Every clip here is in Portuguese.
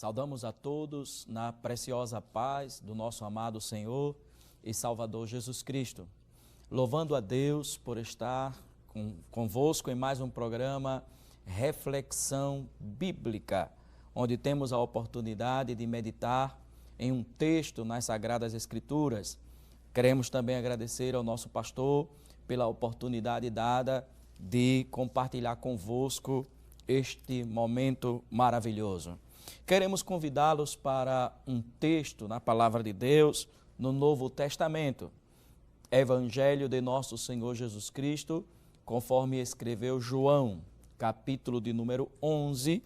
Saudamos a todos na preciosa paz do nosso amado Senhor e Salvador Jesus Cristo. Louvando a Deus por estar convosco em mais um programa Reflexão Bíblica, onde temos a oportunidade de meditar em um texto nas Sagradas Escrituras. Queremos também agradecer ao nosso pastor pela oportunidade dada de compartilhar convosco este momento maravilhoso. Queremos convidá-los para um texto na Palavra de Deus, no Novo Testamento, Evangelho de nosso Senhor Jesus Cristo, conforme escreveu João, capítulo de número 11,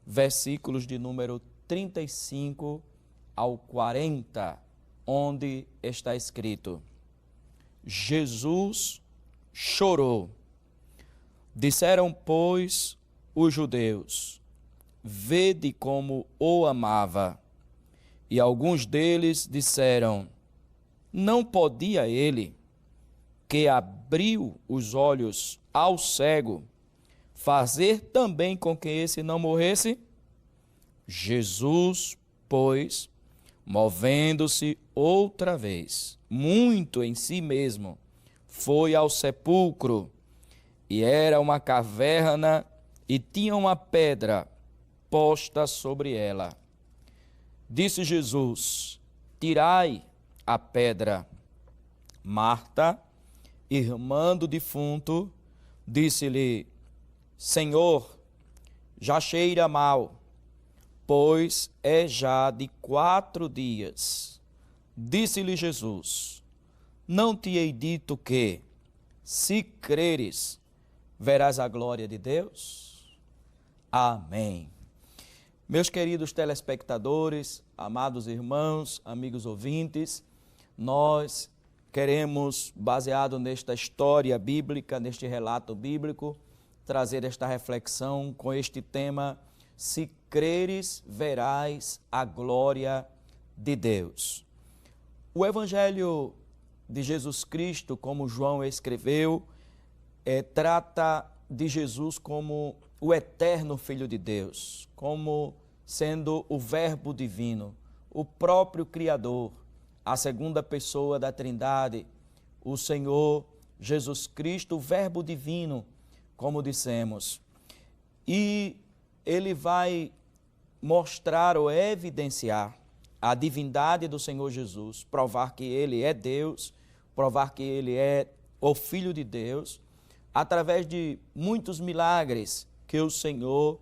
versículos de número 35 ao 40, onde está escrito: Jesus chorou. Disseram, pois, os judeus: vede como o amava. E alguns deles disseram: não podia ele, que abriu os olhos ao cego, fazer também com que esse não morresse? Jesus, pois, movendo-se outra vez, muito em si mesmo, foi ao sepulcro, e era uma caverna, e tinha uma pedra posta sobre ela. Disse Jesus: tirai a pedra. Marta, irmã do defunto, disse-lhe: Senhor, já cheira mal, pois é já de 4 dias. Disse-lhe Jesus: não te hei dito que, se creres, verás a glória de Deus? Amém. Meus queridos telespectadores, amados irmãos, amigos ouvintes, nós queremos, baseado nesta história bíblica, neste relato bíblico, trazer esta reflexão com este tema: se creres, verás a glória de Deus. O Evangelho de Jesus Cristo, como João escreveu, trata de Jesus como o eterno Filho de Deus, como sendo o Verbo divino, o próprio Criador, a segunda pessoa da Trindade, o Senhor Jesus Cristo, o Verbo divino, como dissemos. E ele vai mostrar ou evidenciar a divindade do Senhor Jesus, provar que ele é Deus, provar que ele é o Filho de Deus, através de muitos milagres que o Senhor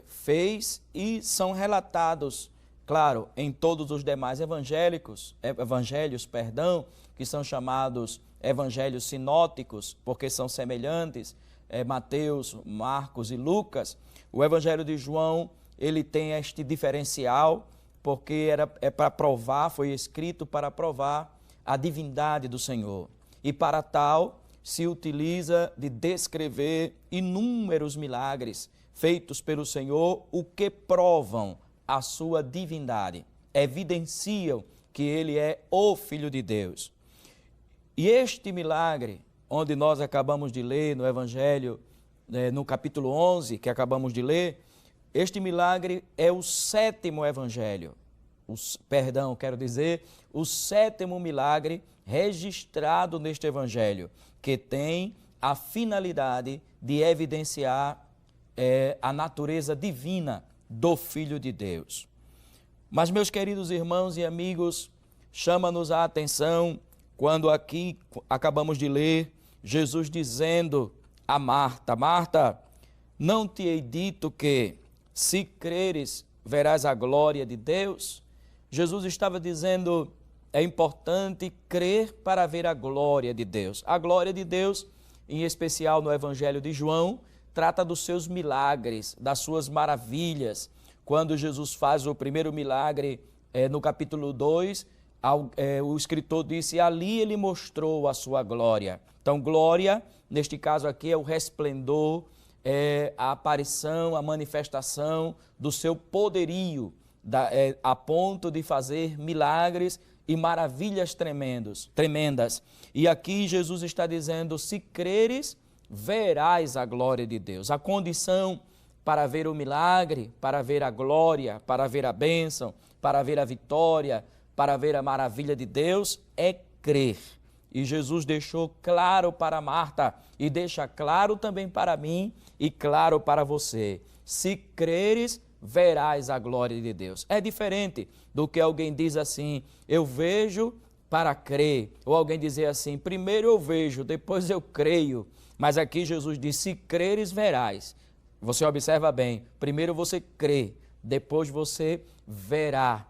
fez e são relatados, claro, em todos os demais evangelhos, que são chamados evangelhos sinóticos, porque são semelhantes, Mateus, Marcos e Lucas. O Evangelho de João, ele tem este diferencial, porque para provar, foi escrito para provar a divindade do Senhor. E para tal, se utiliza de descrever inúmeros milagres feitos pelo Senhor, o que provam a sua divindade, evidenciam que ele é o Filho de Deus. E este milagre, onde nós acabamos de ler no Evangelho, no capítulo 11, que acabamos de ler, este milagre é o 7º Evangelho, o 7º milagre registrado neste Evangelho, que tem a finalidade de evidenciar a natureza divina do Filho de Deus. Mas, meus queridos irmãos e amigos, chama-nos a atenção quando aqui acabamos de ler Jesus dizendo a Marta: Marta, não te hei dito que, se creres, verás a glória de Deus? Jesus estava dizendo: é importante crer para ver a glória de Deus. A glória de Deus, em especial no Evangelho de João, trata dos seus milagres, das suas maravilhas. Quando Jesus faz o primeiro milagre, no capítulo 2, o escritor disse: ali ele mostrou a sua glória. Então, glória, neste caso aqui, é o resplendor, a aparição, a manifestação do seu poderio, a ponto de fazer milagres e maravilhas tremendas. E aqui Jesus está dizendo: se creres, verás a glória de Deus. A condição para ver o milagre, para ver a glória, para ver a bênção, para ver a vitória, para ver a maravilha de Deus, é crer. E Jesus deixou claro para Marta e deixa claro também para mim e claro para você. Se creres, verás a glória de Deus. É diferente do que alguém diz assim, eu vejo para crer. Ou alguém dizer assim, primeiro eu vejo, depois eu creio. Mas aqui Jesus diz, se creres, verás. Você observa bem, primeiro você crê, depois você verá.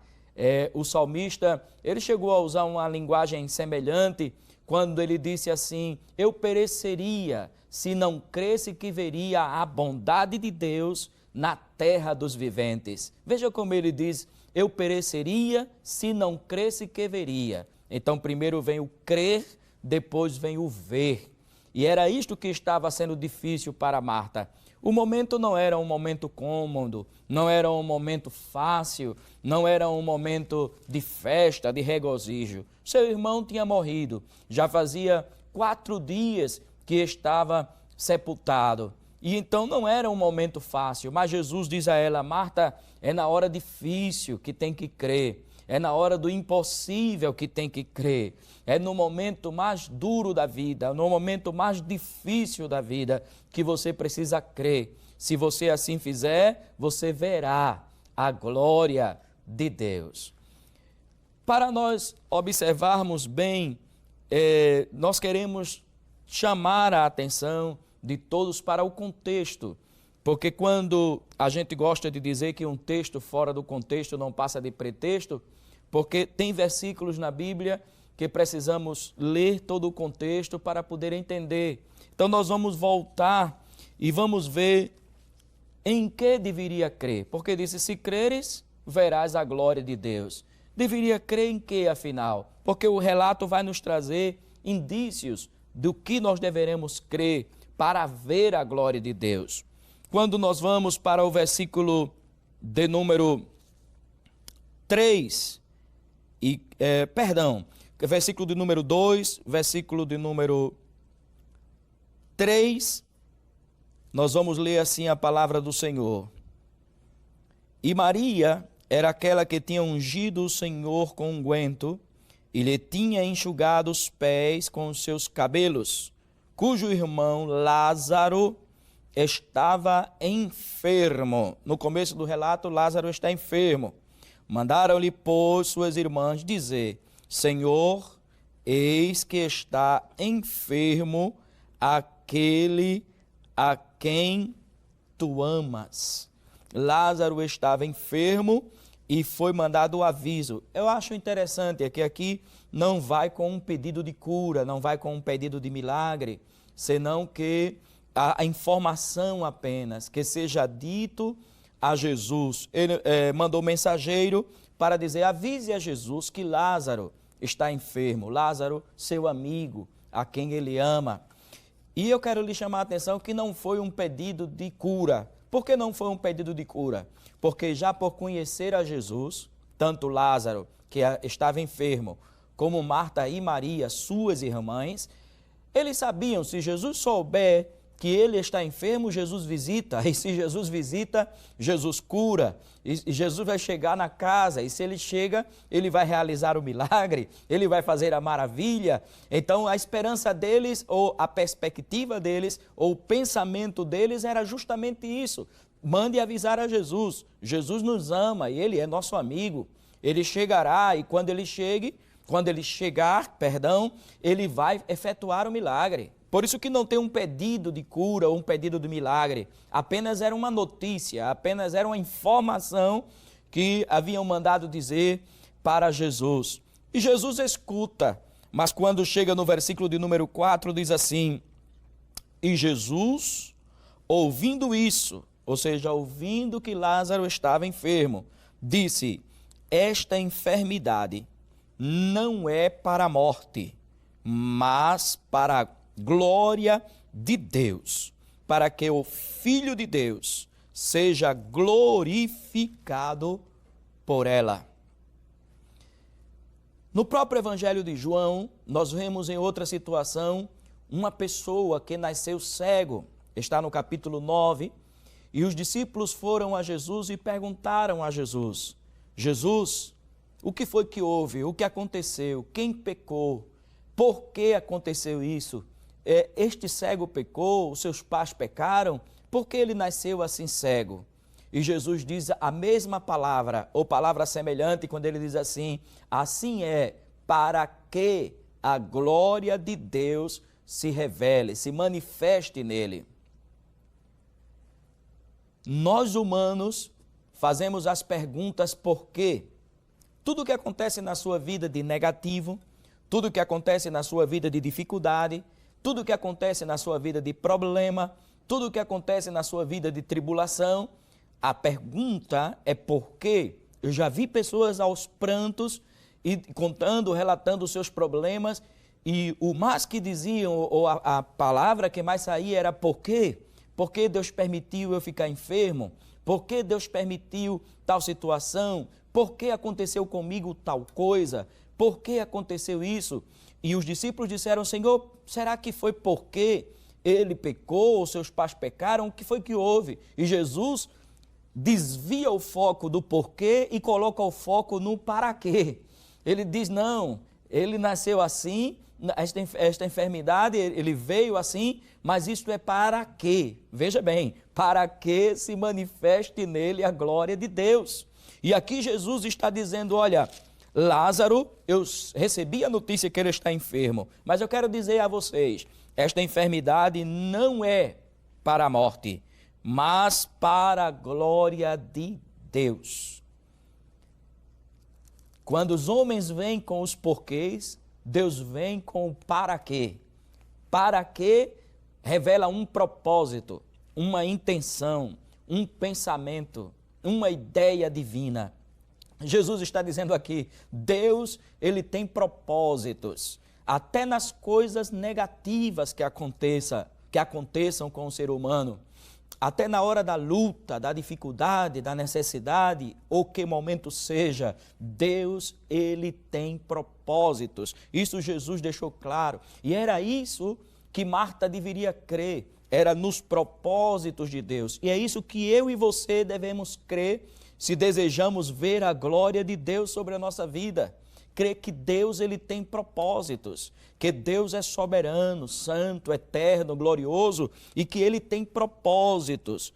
O salmista, ele chegou a usar uma linguagem semelhante quando ele disse assim, eu pereceria se não cresse que veria a bondade de Deus na terra dos viventes. Veja como ele diz, eu pereceria se não cresse que veria. Então primeiro vem o crer, depois vem o ver. E era isto que estava sendo difícil para Marta. O momento não era um momento cômodo, não era um momento fácil, não era um momento de festa, de regozijo. Seu irmão tinha morrido, já fazia 4 dias que estava sepultado. E então não era um momento fácil, mas Jesus diz a ela, Marta, é na hora difícil que tem que crer, é na hora do impossível que tem que crer, é no momento mais duro da vida, no momento mais difícil da vida que você precisa crer. Se você assim fizer, você verá a glória de Deus. Para nós observarmos bem, nós queremos chamar a atenção de todos para o contexto, porque quando a gente gosta de dizer que um texto fora do contexto não passa de pretexto, porque tem versículos na Bíblia que precisamos ler todo o contexto para poder entender. Então nós vamos voltar e vamos ver em que deveria crer, porque disse, se creres, verás a glória de Deus. Deveria crer em que, afinal? Porque o relato vai nos trazer indícios do que nós deveremos crer para ver a glória de Deus. Quando nós vamos para o versículo de número 3, versículo de número 2, versículo de número 3, nós vamos ler assim a palavra do Senhor. E Maria era aquela que tinha ungido o Senhor com unguento e lhe tinha enxugado os pés com os seus cabelos, cujo irmão Lázaro estava enfermo. No começo do relato, Lázaro está enfermo. Mandaram-lhe, pois, suas irmãs dizer, Senhor, eis que está enfermo aquele a quem tu amas. Lázaro estava enfermo e foi mandado o aviso. Eu acho interessante que aqui não vai com um pedido de cura, não vai com um pedido de milagre, senão que a informação apenas, que seja dito a Jesus. Ele mandou mensageiro para dizer, avise a Jesus que Lázaro está enfermo, Lázaro, seu amigo, a quem ele ama. E eu quero lhe chamar a atenção que não foi um pedido de cura. Por que não foi um pedido de cura? Porque já por conhecer a Jesus, tanto Lázaro, que estava enfermo, como Marta e Maria, suas irmãs, eles sabiam, se Jesus souber que ele está enfermo, Jesus visita, e se Jesus visita, Jesus cura, e Jesus vai chegar na casa, e se ele chega, ele vai realizar o milagre, ele vai fazer a maravilha. Então a esperança deles, ou a perspectiva deles, ou o pensamento deles era justamente isso, mande avisar a Jesus, Jesus nos ama e ele é nosso amigo, ele chegará e quando ele chegar, ele vai efetuar o milagre. Por isso que não tem um pedido de cura ou um pedido de milagre, apenas era uma notícia, apenas era uma informação que haviam mandado dizer para Jesus. E Jesus escuta, mas quando chega no versículo de número 4, diz assim, e Jesus, ouvindo isso, ou seja, ouvindo que Lázaro estava enfermo, disse, esta enfermidade não é para a morte, mas para a glória de Deus, para que o Filho de Deus seja glorificado por ela. No próprio Evangelho de João, nós vemos em outra situação uma pessoa que nasceu cego, está no capítulo 9, E os discípulos foram a Jesus e perguntaram a Jesus: Jesus, o que foi que houve? O que aconteceu? Quem pecou? Por que aconteceu isso? Este cego pecou? Os seus pais pecaram? Por que ele nasceu assim cego? E Jesus diz a mesma palavra, ou palavra semelhante, quando ele diz assim: assim é, para que a glória de Deus se revele, se manifeste nele. Nós humanos fazemos as perguntas por quê. Tudo que acontece na sua vida de negativo, tudo que acontece na sua vida de dificuldade, tudo que acontece na sua vida de problema, tudo que acontece na sua vida de tribulação, a pergunta é por quê. Eu já vi pessoas aos prantos e contando, relatando os seus problemas, e o mais que diziam, ou a palavra que mais saía era por quê? Por que Deus permitiu eu ficar enfermo? Por que Deus permitiu tal situação? Por que aconteceu comigo tal coisa? Por que aconteceu isso? E os discípulos disseram: Senhor, será que foi porque ele pecou, ou seus pais pecaram? O que foi que houve? E Jesus desvia o foco do porquê e coloca o foco no para quê. Ele diz: não, ele nasceu assim, esta enfermidade, ele veio assim, mas isto é para quê? Veja bem, para que se manifeste nele a glória de Deus. E aqui Jesus está dizendo: olha, Lázaro, eu recebi a notícia que ele está enfermo, mas eu quero dizer a vocês, esta enfermidade não é para a morte, mas para a glória de Deus. Quando os homens vêm com os porquês, Deus vem com o para quê. Para quê revela um propósito, uma intenção, um pensamento, uma ideia divina. Jesus está dizendo aqui, Deus, ele tem propósitos, até nas coisas negativas que aconteçam com o ser humano. Até na hora da luta, da dificuldade, da necessidade, ou que momento seja, Deus, ele tem propósitos. Isso Jesus deixou claro. E era isso que Marta deveria crer, era nos propósitos de Deus. E é isso que eu e você devemos crer se desejamos ver a glória de Deus sobre a nossa vida. Crer que Deus, ele tem propósitos, que Deus é soberano, santo, eterno, glorioso e que ele tem propósitos.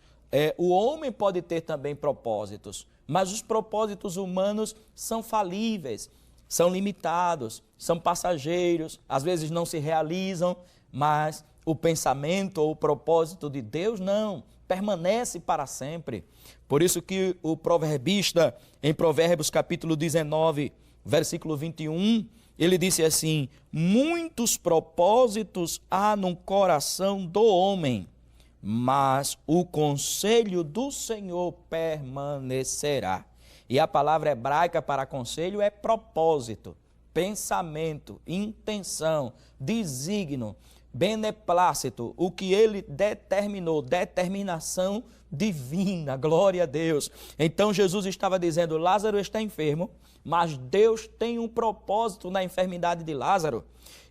O homem pode ter também propósitos, mas os propósitos humanos são falíveis, são limitados, são passageiros, às vezes não se realizam, mas o pensamento ou o propósito de Deus não, permanece para sempre. Por isso que o proverbista, em Provérbios capítulo 19, versículo 21, ele disse assim: muitos propósitos há no coração do homem, mas o conselho do Senhor permanecerá. E a palavra hebraica para conselho é propósito, pensamento, intenção, desígnio, beneplácito, o que ele determinou, determinação divina, glória a Deus. Então Jesus estava dizendo: Lázaro está enfermo, mas Deus tem um propósito na enfermidade de Lázaro.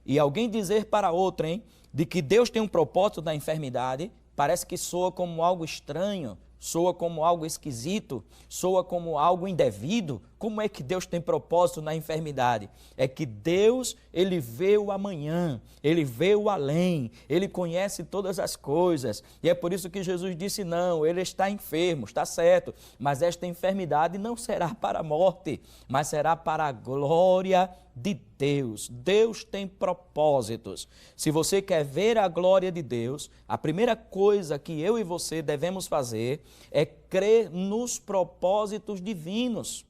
E alguém dizer para outro, de que Deus tem um propósito na enfermidade, parece que soa como algo estranho, soa como algo esquisito, soa como algo indevido. Como é que Deus tem propósito na enfermidade? É que Deus, ele vê o amanhã, ele vê o além, ele conhece todas as coisas. E é por isso que Jesus disse: não, ele está enfermo, está certo, mas esta enfermidade não será para a morte, mas será para a glória de Deus. Deus tem propósitos. Se você quer ver a glória de Deus, a primeira coisa que eu e você devemos fazer é crer nos propósitos divinos.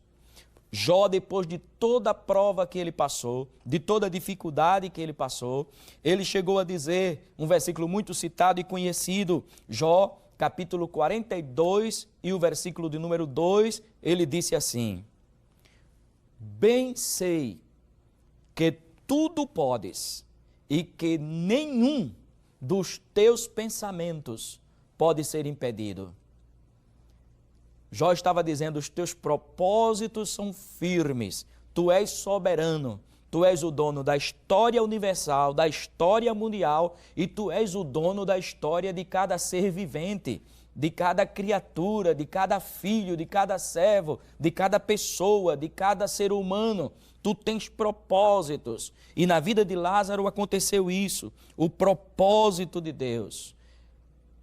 Jó, depois de toda a prova que ele passou, de toda a dificuldade que ele passou, ele chegou a dizer, um versículo muito citado e conhecido, Jó, capítulo 42 e o versículo de número 2, ele disse assim: bem sei que tudo podes e que nenhum dos teus pensamentos pode ser impedido. Jó estava dizendo: os teus propósitos são firmes, tu és soberano, tu és o dono da história universal, da história mundial e tu és o dono da história de cada ser vivente. de cada criatura, de cada filho, de cada servo, de cada pessoa, de cada ser humano. Tu tens propósitos. E na vida de Lázaro aconteceu isso, o propósito de Deus.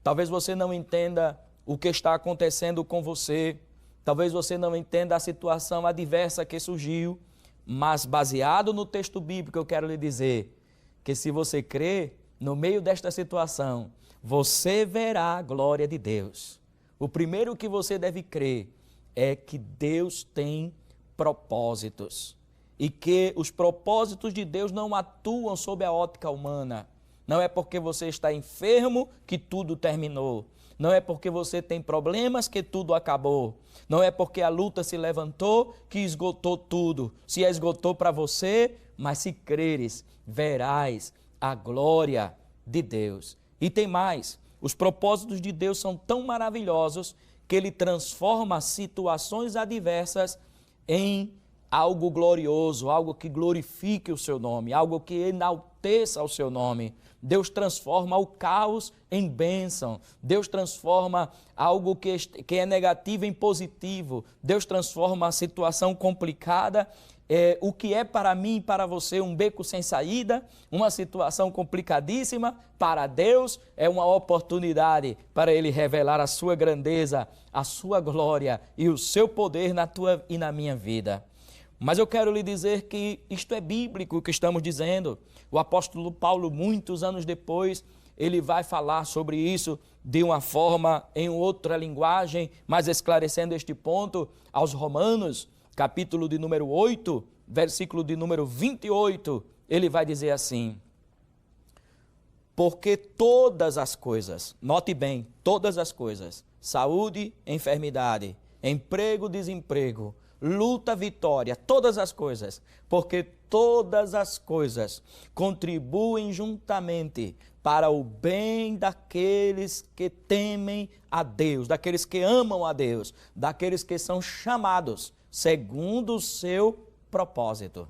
Talvez você não entenda o que está acontecendo com você, talvez você não entenda a situação adversa que surgiu, mas baseado no texto bíblico eu quero lhe dizer que se você crê, no meio desta situação, você verá a glória de Deus. O primeiro que você deve crer é que Deus tem propósitos e que os propósitos de Deus não atuam sob a ótica humana. Não é porque você está enfermo que tudo terminou. Não é porque você tem problemas que tudo acabou. Não é porque a luta se levantou que esgotou tudo. Se esgotou para você, mas se creres, verás a glória de Deus. E tem mais, os propósitos de Deus são tão maravilhosos que Ele transforma situações adversas em algo glorioso, algo que glorifique o seu nome, algo que enalteça o seu nome. Deus transforma o caos em bênção. Deus transforma algo que é negativo em positivo. Deus transforma a situação complicada, o que é para mim e para você um beco sem saída, uma situação complicadíssima, para Deus é uma oportunidade para Ele revelar a sua grandeza, a sua glória e o seu poder na tua e na minha vida. Mas eu quero lhe dizer que isto é bíblico o que estamos dizendo. O apóstolo Paulo, muitos anos depois, ele vai falar sobre isso de uma forma, em outra linguagem, mas esclarecendo este ponto aos Romanos, capítulo de número 8, versículo de número 28, ele vai dizer assim: porque todas as coisas, note bem, todas as coisas, saúde, enfermidade, emprego, desemprego, luta, vitória, todas as coisas, porque todas as coisas contribuem juntamente para o bem daqueles que temem a Deus, daqueles que amam a Deus, daqueles que são chamados segundo o seu propósito.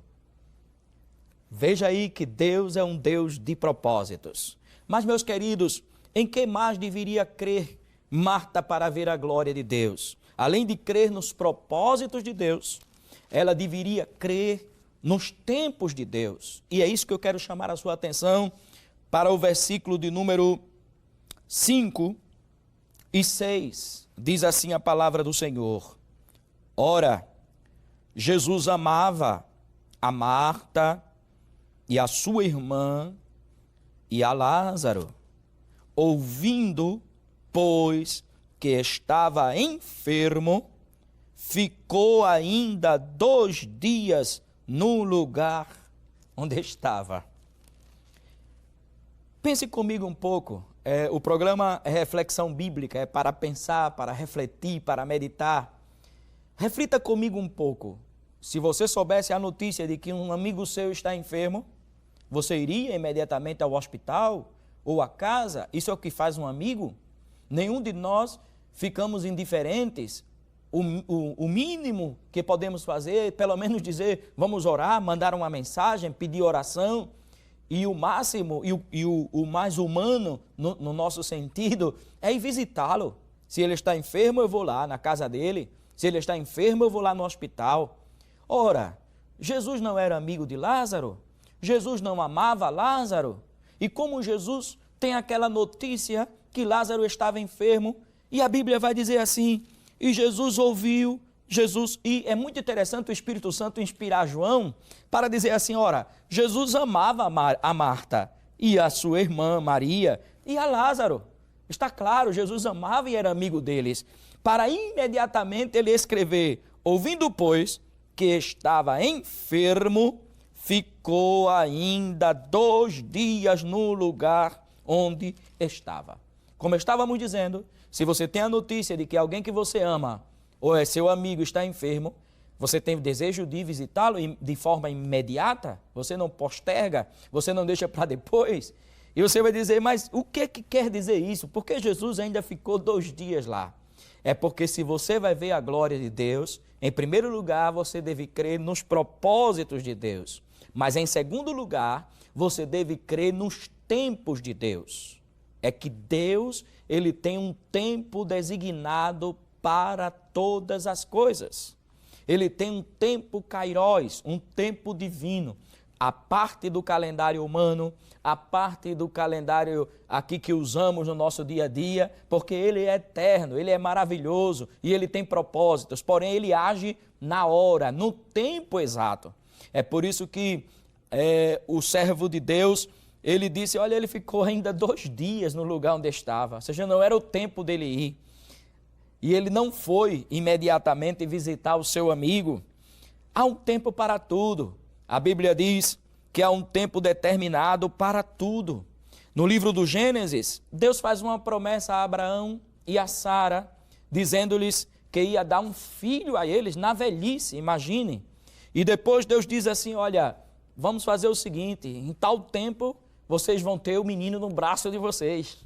Veja aí que Deus é um Deus de propósitos. Mas, meus queridos, em que mais deveria crer Marta para ver a glória de Deus? Além de crer nos propósitos de Deus, ela deveria crer nos tempos de Deus. E é isso que eu quero chamar a sua atenção para o versículo de número 5 e 6. Diz assim a palavra do Senhor: ora, Jesus amava a Marta e a sua irmã e a Lázaro. Ouvindo, pois, que estava enfermo, ficou ainda 2 dias no lugar onde estava. Pense comigo um pouco. O programa é Reflexão Bíblica, é para pensar, para refletir, para meditar. Reflita comigo um pouco. Se você soubesse a notícia de que um amigo seu está enfermo, você iria imediatamente ao hospital ou à casa? Isso é o que faz um amigo? Nenhum de nós ficamos indiferentes. O mínimo que podemos fazer, pelo menos dizer, vamos orar, mandar uma mensagem, pedir oração. E o máximo e o mais humano no nosso sentido é ir visitá-lo. Se ele está enfermo, eu vou lá na casa dele. Se ele está enfermo, eu vou lá no hospital. Ora, Jesus não era amigo de Lázaro? Jesus não amava Lázaro? E como Jesus tem aquela notícia que Lázaro estava enfermo, e a Bíblia vai dizer assim: e Jesus ouviu, e é muito interessante o Espírito Santo inspirar João para dizer assim: ora, Jesus amava a Marta e a sua irmã Maria e a Lázaro. Está claro, Jesus amava e era amigo deles. Para imediatamente ele escrever: ouvindo, pois, que estava enfermo, ficou ainda 2 dias no lugar onde estava. Como estávamos dizendo, se você tem a notícia de que alguém que você ama ou é seu amigo está enfermo, você tem o desejo de visitá-lo de forma imediata, você não posterga, você não deixa para depois. E você vai dizer: mas o que quer dizer isso? Por que Jesus ainda ficou 2 dias lá? É porque se você vai ver a glória de Deus, em primeiro lugar você deve crer nos propósitos de Deus. Mas em segundo lugar, você deve crer nos tempos de Deus. é que Deus, ele tem um tempo designado para todas as coisas. Ele tem um tempo kairos, um tempo divino, a parte do calendário humano, a parte do calendário aqui que usamos no nosso dia a dia, porque ele é eterno, ele é maravilhoso e ele tem propósitos, porém ele age na hora, no tempo exato. É por isso que o servo de Deus, ele disse, olha, ele ficou ainda 2 dias no lugar onde estava, ou seja, não era o tempo dele ir. E ele não foi imediatamente visitar o seu amigo. Há um tempo para tudo. A Bíblia diz que há um tempo determinado para tudo. No livro do Gênesis, Deus faz uma promessa a Abraão e a Sara, dizendo-lhes que ia dar um filho a eles na velhice, imagine. E depois Deus diz assim, olha, vamos fazer o seguinte, em tal tempo vocês vão ter o menino no braço de vocês.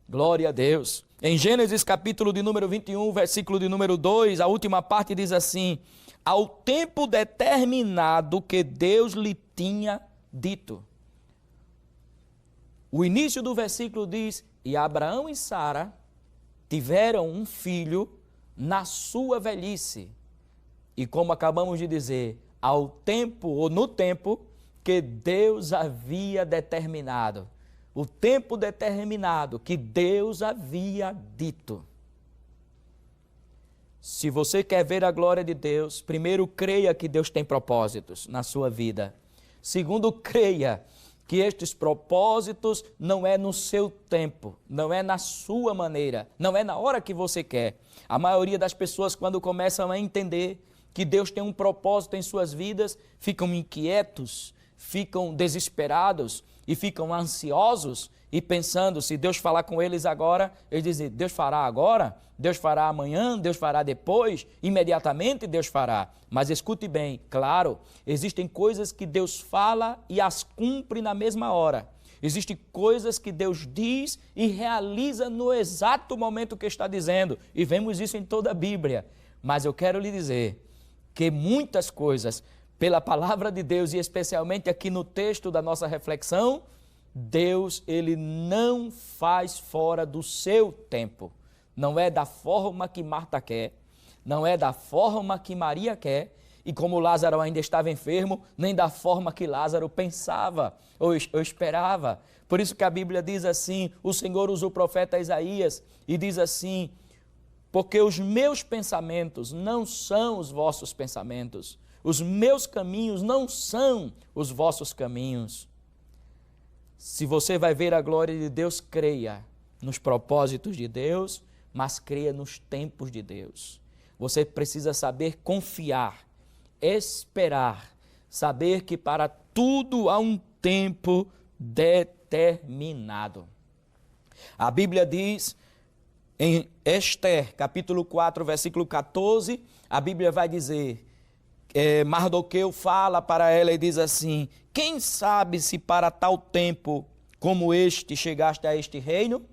Glória a Deus. Em Gênesis capítulo de número 21, versículo de número 2, a última parte diz assim, ao tempo determinado que Deus lhe tinha dito. O início do versículo diz, e Abraão e Sara tiveram um filho na sua velhice. E como acabamos de dizer, ao tempo ou no tempo que Deus havia determinado. O tempo determinado que Deus havia dito. Se você quer ver a glória de Deus, primeiro creia que Deus tem propósitos na sua vida. Segundo, creia que estes propósitos não é no seu tempo, não é na sua maneira, não é na hora que você quer. A maioria das pessoas, quando começam a entender que Deus tem um propósito em suas vidas, ficam inquietos, ficam desesperados e ficam ansiosos e pensando, se Deus falar com eles agora, eles dizem, Deus fará agora, Deus fará amanhã, Deus fará depois, imediatamente Deus fará. Mas escute bem, claro, existem coisas que Deus fala e as cumpre na mesma hora. Existem coisas que Deus diz e realiza no exato momento que está dizendo, e vemos isso em toda a Bíblia. Mas eu quero lhe dizer que muitas coisas, pela palavra de Deus e especialmente aqui no texto da nossa reflexão, Deus, ele não faz fora do seu tempo. Não é da forma que Marta quer, não é da forma que Maria quer, e como Lázaro ainda estava enfermo, nem da forma que Lázaro pensava ou esperava. Por isso que a Bíblia diz assim, o Senhor usa o profeta Isaías e diz assim, porque os meus pensamentos não são os vossos pensamentos, os meus caminhos não são os vossos caminhos. Se você vai ver a glória de Deus, creia nos propósitos de Deus, mas creia nos tempos de Deus. Você precisa saber confiar, esperar, saber que para tudo há um tempo determinado. A Bíblia diz em Esther, capítulo 4, versículo 14, a Bíblia vai dizer, Mardoqueu fala para ela e diz assim, quem sabe se para tal tempo como este chegaste a este reino?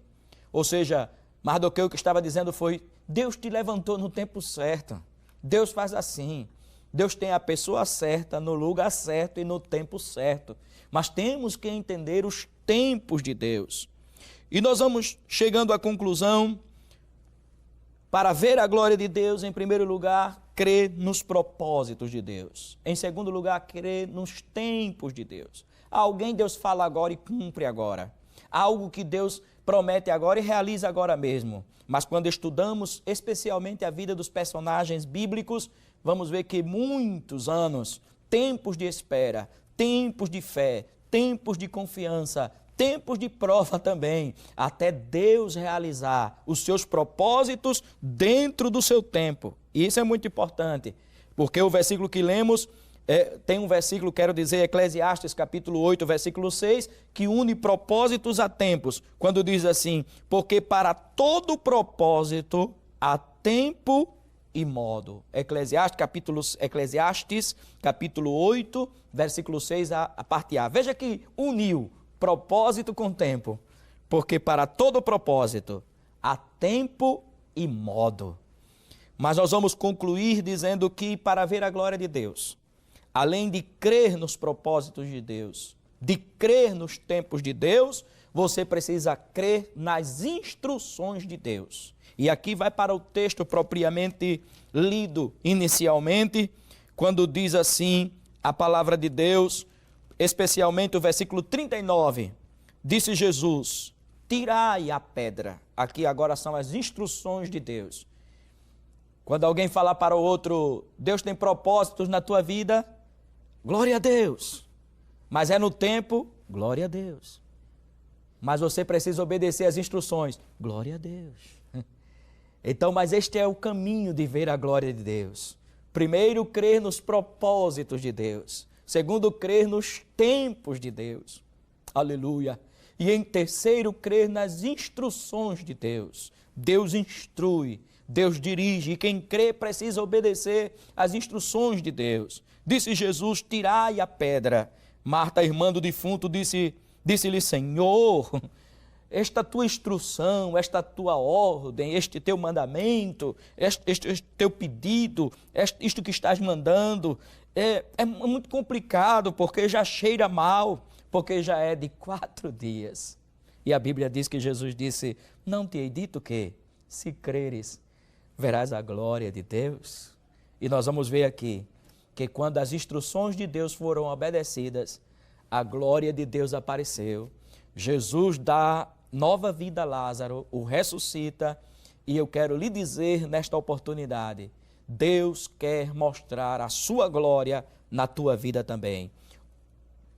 Ou seja, Mardoqueu que estava dizendo foi, Deus te levantou no tempo certo, Deus faz assim, Deus tem a pessoa certa, no lugar certo e no tempo certo, mas temos que entender os tempos de Deus. E nós vamos chegando à conclusão, para ver a glória de Deus, em primeiro lugar, crer nos propósitos de Deus. Em segundo lugar, crer nos tempos de Deus. Alguém Deus fala agora e cumpre agora. Algo que Deus promete agora e realiza agora mesmo. Mas quando estudamos especialmente a vida dos personagens bíblicos, vamos ver que muitos anos, tempos de espera, tempos de fé, tempos de confiança, tempos de prova também, até Deus realizar os seus propósitos dentro do seu tempo. E isso é muito importante, porque o versículo que lemos, tem um versículo, quero dizer, Eclesiastes capítulo 8, versículo 6, que une propósitos a tempos, quando diz assim, porque para todo propósito há tempo e modo. Eclesiastes capítulo 8, versículo 6, a parte A. Veja que uniu propósito com tempo, porque para todo propósito há tempo e modo. Mas nós vamos concluir dizendo que para ver a glória de Deus, além de crer nos propósitos de Deus, de crer nos tempos de Deus, você precisa crer nas instruções de Deus. E aqui vai para o texto propriamente lido inicialmente, quando diz assim a palavra de Deus, especialmente o versículo 39. Disse Jesus: tirai a pedra. Aqui agora são as instruções de Deus. Quando alguém falar para o outro, Deus tem propósitos na tua vida, glória a Deus. Mas é no tempo, glória a Deus. Mas você precisa obedecer às instruções, glória a Deus. Então, mas este é o caminho de ver a glória de Deus. Primeiro, crer nos propósitos de Deus. Segundo, crer nos tempos de Deus. Aleluia. E em terceiro, crer nas instruções de Deus. Deus instrui, Deus dirige, e quem crê precisa obedecer às instruções de Deus. Disse Jesus: tirai a pedra. Marta, irmã do defunto, disse-lhe: Senhor, esta tua instrução, esta tua ordem, este teu mandamento, este teu pedido, isto que estás mandando, é muito complicado, porque já cheira mal, porque já é de 4 dias. E a Bíblia diz que Jesus disse: não te hei dito que, se creres, verás a glória de Deus? E nós vamos ver aqui que quando as instruções de Deus foram obedecidas, a glória de Deus apareceu. Jesus dá nova vida a Lázaro, o ressuscita, e eu quero lhe dizer nesta oportunidade, Deus quer mostrar a sua glória na tua vida também.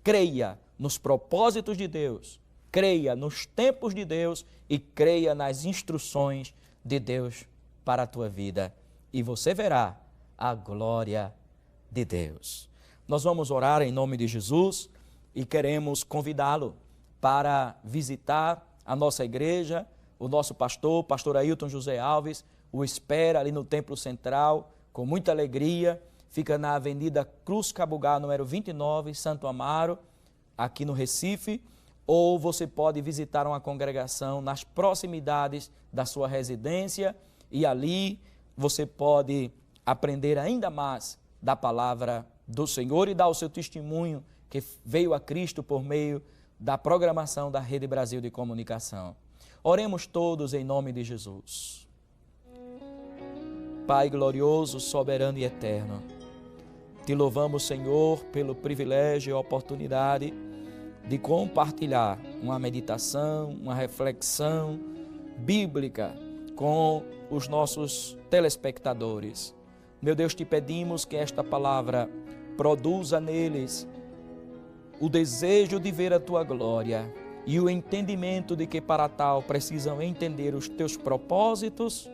Creia nos propósitos de Deus, creia nos tempos de Deus e creia nas instruções de Deus para a tua vida, e você verá a glória de Deus. Nós vamos orar em nome de Jesus e queremos convidá-lo para visitar a nossa igreja. O nosso pastor Ailton José Alves, o espera ali no Templo Central com muita alegria. Fica na Avenida Cruz Cabugá, número 29, Santo Amaro, aqui no Recife. Ou você pode visitar uma congregação nas proximidades da sua residência, e ali você pode aprender ainda mais da palavra do Senhor e dar o seu testemunho que veio a Cristo por meio da programação da Rede Brasil de Comunicação. Oremos todos em nome de Jesus. Pai glorioso, soberano e eterno, te louvamos, Senhor, pelo privilégio e oportunidade de compartilhar uma meditação, uma reflexão bíblica com os nossos telespectadores. Meu Deus, te pedimos que esta palavra produza neles o desejo de ver a tua glória e o entendimento de que para tal precisam entender os teus propósitos,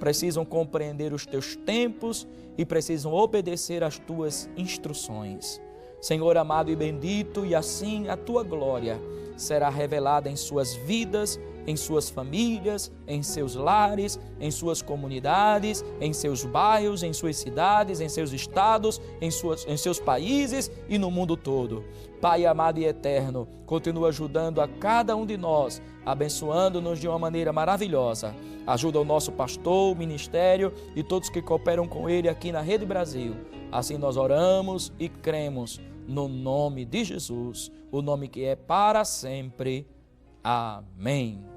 precisam compreender os teus tempos e precisam obedecer às tuas instruções. Senhor amado e bendito, e assim a tua glória será revelada em suas vidas, em suas famílias, em seus lares, em suas comunidades, em seus bairros, em suas cidades, em seus estados, em seus países e no mundo todo. Pai amado e eterno, continua ajudando a cada um de nós, abençoando-nos de uma maneira maravilhosa. Ajuda o nosso pastor, o ministério e todos que cooperam com ele aqui na Rede Brasil. Assim nós oramos e cremos no nome de Jesus, o nome que é para sempre. Amém.